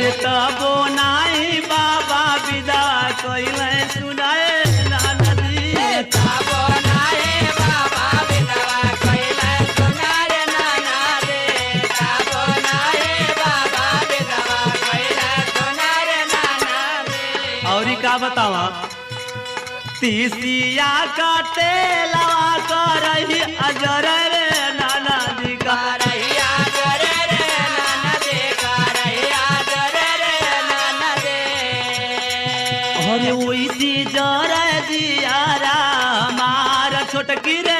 और तबो नाई बाबा विदा कइले सुनाए नाना जी तबो नाई बाबा विदा कइले सुनाए नाना रे तबो नाई बाबा विदा कइले सुनाए नाना रे। और का बतावा तीसिया का तेलवा करही अजर रे नाना जी का करही अजर रे नाना दे करही अजर रे नाना दे। अरे वैसी जर दियारा हमारा छोटकी रे